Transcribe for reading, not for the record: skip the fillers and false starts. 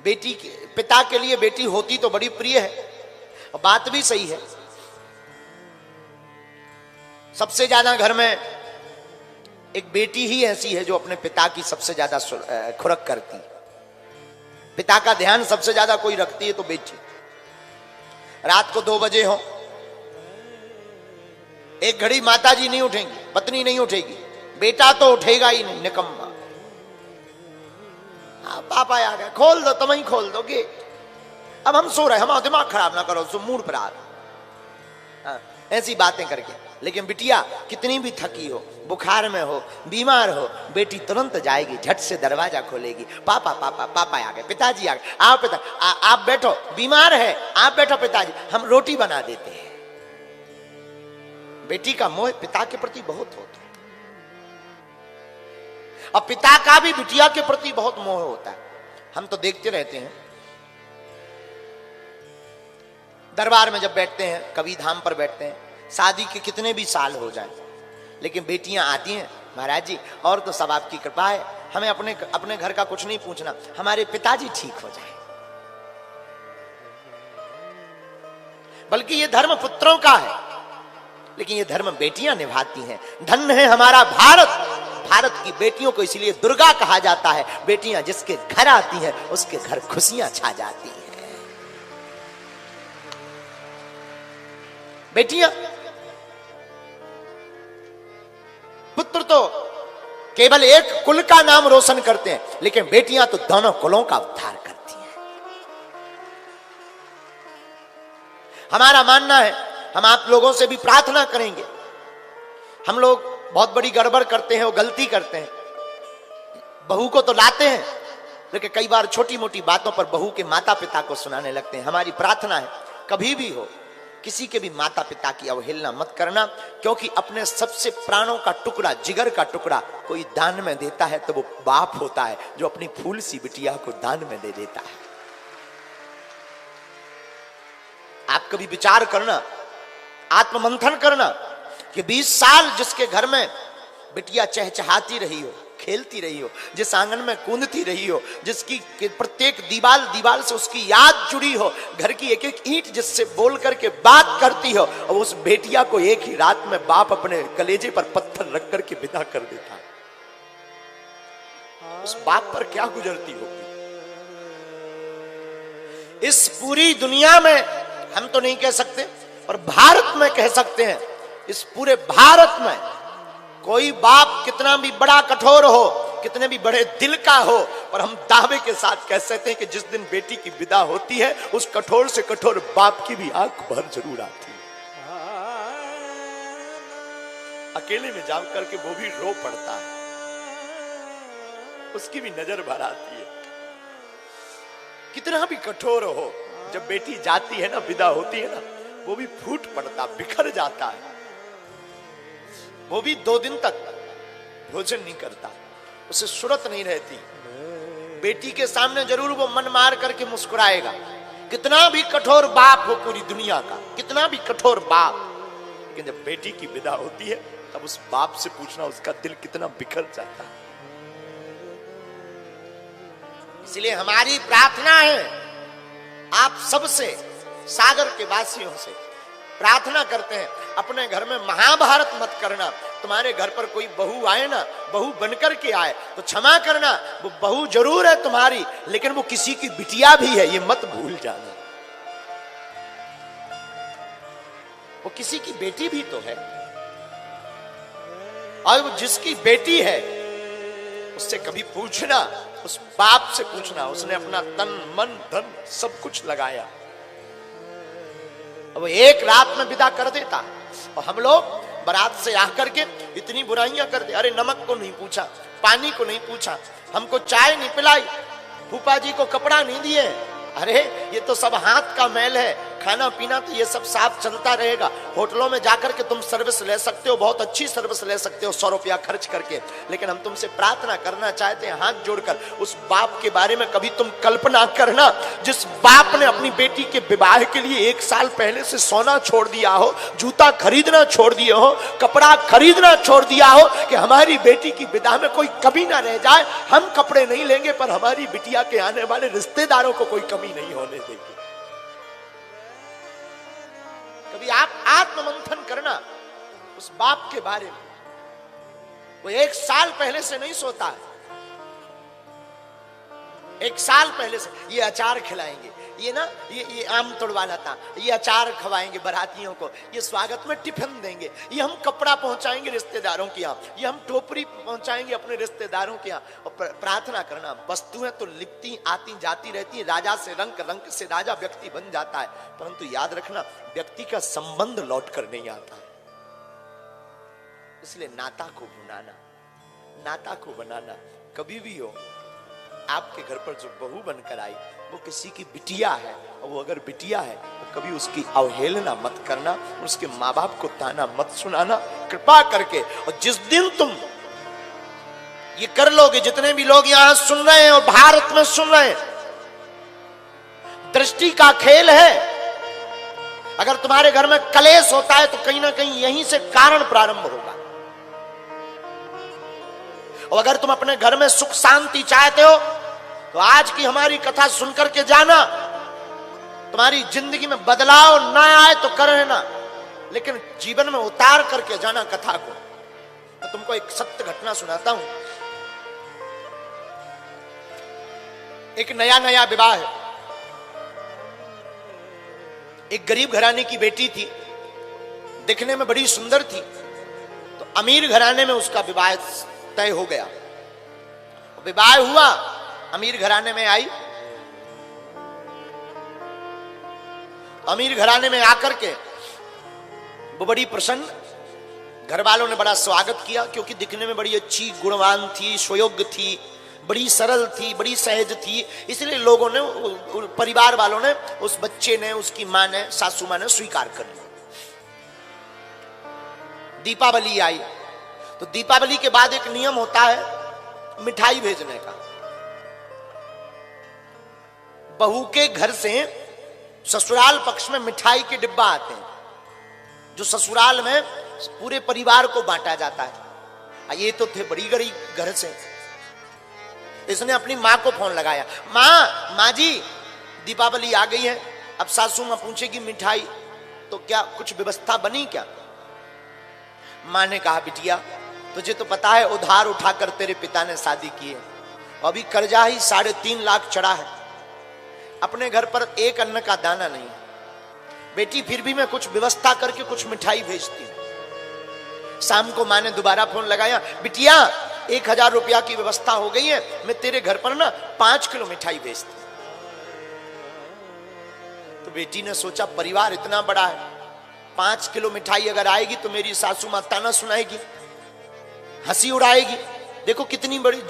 पिता के लिए बेटी होती तो बड़ी प्रिय है, और बात भी सही है। सबसे ज्यादा घर में एक बेटी ही ऐसी है जो अपने पिता की सबसे ज्यादा खुरक करती। पिता का ध्यान सबसे ज्यादा कोई रखती है तो बेटी। रात को 2 बजे हो, एक घड़ी माता जी नहीं उठेंगी, पत्नी नहीं उठेगी, बेटा तो उठेगा ही नहीं, निकम्मा। पापा आ गए, खोल दो, तुम ही खोल दो गेट, अब हम सो रहे, हमारा दिमाग खराब ना करो, मूड पर आ रहा, ऐसी बातें करके। लेकिन बिटिया कितनी भी थकी हो, बुखार में हो, बीमार हो, बेटी तुरंत जाएगी, झट से दरवाजा खोलेगी, पापा पापा पापा आ गए, पिताजी आ गए, आओ पिता, आप बैठो, बीमार है, आप बैठो पिताजी, हम रोटी बना देते हैं। बेटी का मोह पिता के प्रति बहुत होता है, और पिता का भी बिटिया के प्रति बहुत मोह होता है। हम तो देखते रहते हैं, दरबार में जब बैठते हैं, कभी धाम पर बैठते हैं, शादी के कितने भी साल हो जाए, लेकिन बेटियां आती हैं, महाराज जी और तो सब आपकी कृपा है, हमें अपने घर का कुछ नहीं पूछना, हमारे पिताजी ठीक हो जाए। बल्कि ये धर्म पुत्रों का है, लेकिन ये धर्म बेटियां निभाती हैं। धन्य है हमारा भारत, भारत की बेटियों को इसलिए दुर्गा कहा जाता है। बेटियां जिसके घर आती हैं उसके घर खुशियां छा जाती हैं। बेटियां, पुत्र तो केवल एक कुल का नाम रोशन करते हैं, लेकिन बेटियां तो दोनों कुलों का उद्धार करती हैं। हमारा मानना है, हम आप लोगों से भी प्रार्थना करेंगे। हम लोग बहुत बड़ी गड़बड़ करते हैं और गलती करते हैं, बहू को तो लाते हैं, लेकिन कई बार छोटी मोटी बातों पर बहू के माता पिता को सुनाने लगते हैं। हमारी प्रार्थना है, कभी भी हो किसी के भी माता पिता की अवहेलना मत करना, क्योंकि अपने सबसे प्राणों का टुकड़ा, जिगर का टुकड़ा कोई दान में देता है तो वो बाप होता है जो अपनी फूल सी बिटिया को दान में दे देता है। आप कभी विचार करना, आत्ममंथन करना कि 20 साल जिसके घर में बिटिया चहचहाती रही हो, खेलती रही हो, जिस आंगन में कूदती रही हो, जिसकी प्रत्येक दीवार से उसकी याद जुड़ी हो, घर की एक एक ईंट जिससे बोल करके बात करती हो, और उस बेटिया को एक ही रात में बाप अपने कलेजे पर पत्थर रख करके विदा कर देता है, उस बाप पर क्या गुजरती होगी। इस पूरी दुनिया में हम तो नहीं कह सकते, पर भारत में कह सकते हैं, इस पूरे भारत में कोई बाप कितना भी बड़ा कठोर हो, कितने भी बड़े दिल का हो, पर हम दावे के साथ कह सकते हैं कि जिस दिन बेटी की विदा होती है, उस कठोर से कठोर बाप की भी आंख भर जरूर आती है। अकेले में जा करके वो भी रो पड़ता है, उसकी भी नजर भर आती है। कितना भी कठोर हो, जब बेटी जाती है ना, विदा होती है ना, वो भी फूट पड़ता, बिखर जाता है। वो भी 2 दिन तक भोजन नहीं करता, उसे सुरत नहीं रहती। बेटी के सामने जरूर वो मन मार करके मुस्कुराएगा, कितना भी कठोर बाप हो पूरी दुनिया का, कितना भी कठोर बाप, लेकिन जब बेटी की विदा होती है तब उस बाप से पूछना उसका दिल कितना बिखर जाता है। इसलिए हमारी प्रार्थना है आप सबसे, सागर के वासियों से प्रार्थना करते हैं, अपने घर में महाभारत मत करना। तुम्हारे घर पर कोई बहू आए ना, बहू बनकर के आए तो क्षमा करना, वो बहू जरूर है तुम्हारी, लेकिन वो किसी की बिटिया भी है, ये मत भूल जाना। वो किसी की बेटी भी तो है, और वो जिसकी बेटी है उससे कभी पूछना, उस बाप से पूछना, उसने अपना तन मन धन सब कुछ लगाया, वो एक रात में विदा कर देता। और हम लोग बारात से आकर के इतनी बुराइयां करते, अरे नमक को नहीं पूछा, पानी को नहीं पूछा, हमको चाय नहीं पिलाई, फूफा जी को कपड़ा नहीं दिए, अरे ये तो सब हाथ का मैल है, खाना पीना तो ये सब साफ चलता रहेगा। होटलों में जाकर के तुम सर्विस ले सकते हो, बहुत अच्छी सर्विस ले सकते हो 100 रुपया खर्च करके। लेकिन हम तुमसे प्रार्थना करना चाहते हैं हाथ जोड़कर, उस बाप के बारे में कभी तुम कल्पना करना जिस बाप ने अपनी बेटी के विवाह के लिए 1 साल पहले से सोना छोड़ दिया हो, जूता खरीदना छोड़ दिए हो, कपड़ा खरीदना छोड़ दिया हो कि हमारी बेटी की विदा में कोई कमी ना रह जाए। हम कपड़े नहीं लेंगे पर हमारी बिटिया के आने वाले रिश्तेदारों को कोई कमी नहीं होने देंगे। कभी आप आत्ममंथन करना उस बाप के बारे में। वो 1 साल पहले से नहीं सोता है, 1 साल पहले से ये अचार खिलाएंगे, ये ना ये आम तोड़वाना था, ये अचार खवाएंगे बारातियों को, ये स्वागत में टिफिन देंगे, ये हम कपड़ा पहुंचाएंगे रिश्तेदारों के यहाँ, ये हम टोपरी पहुंचाएंगे अपने रिश्तेदारों के यहाँ। और प्रार्थना करना, वस्तुएं तो लिपती आती जाती रहती है, राजा से रंग, रंग से राजा व्यक्ति बन जाता है, परंतु याद रखना व्यक्ति का संबंध लौट कर नहीं आता है। इसलिए नाता को भुनाना, नाता को बनाना। कभी भी हो आपके घर पर जो बहू बनकर आई वो किसी की बिटिया है, और वो अगर बिटिया है तो कभी उसकी अवहेलना मत करना, उसके माँ बाप को ताना मत सुनाना कृपा करके। और जिस दिन तुम ये कर लोगे, जितने भी लोग यहां सुन रहे हैं और भारत में सुन रहे हैं, दृष्टि का खेल है। अगर तुम्हारे घर में कलेश होता है तो कहीं ना कहीं यहीं से कारण प्रारंभ होगा। और अगर तुम अपने घर में सुख शांति चाहते हो तो आज की हमारी कथा सुनकर के जाना। तुम्हारी जिंदगी में बदलाव ना आए तो कर लेना, लेकिन जीवन में उतार करके जाना कथा को। मैं तुमको एक सत्य घटना सुनाता हूं। एक नया नया विवाह है, एक गरीब घराने की बेटी थी, दिखने में बड़ी सुंदर थी, तो अमीर घराने में उसका विवाह तय हो गया। विवाह हुआ, अमीर घराने में आई, अमीर घराने में आकर के वो बड़ी प्रसन्न, घर वालों ने बड़ा स्वागत किया क्योंकि दिखने में बड़ी अच्छी गुणवान थी, सुयोग्य थी, बड़ी सरल थी, बड़ी सहज थी। इसलिए लोगों ने, परिवार वालों ने, उस बच्चे ने, उसकी मां ने, सासू मां ने स्वीकार कर लिया। दीपावली आई तो दीपावली के बाद एक नियम होता है मिठाई भेजने का। बहू के घर से ससुराल पक्ष में मिठाई के डिब्बा आते हैं, जो ससुराल में पूरे परिवार को बांटा जाता है। ये तो थे बड़ी गरीब घर से। इसने अपनी मां को फोन लगाया, मां जी दीपावली आ गई है, अब सासू मां पूछेगी मिठाई, तो क्या कुछ व्यवस्था बनी क्या? मां ने कहा, बिटिया तुझे तो पता है उधार उठाकर तेरे पिता ने शादी की है, अभी कर्जा ही 3.5 लाख चढ़ा है, अपने घर पर एक अन्न का दाना नहीं। बेटी फिर भी मैं कुछ व्यवस्था करके कुछ मिठाई भेजती हूं। शाम को मां ने दोबारा फोन लगाया, बिटिया 1000 रुपया की व्यवस्था हो गई है, मैं तेरे घर पर ना 5 किलो मिठाई भेजती। तो बेटी ने सोचा परिवार इतना बड़ा है, 5 किलो मिठाई अगर आएगी तो मेरी सासू मां ताना सुनाएगी, हंसी उड़ाएगी। देखो कितनी बड़ी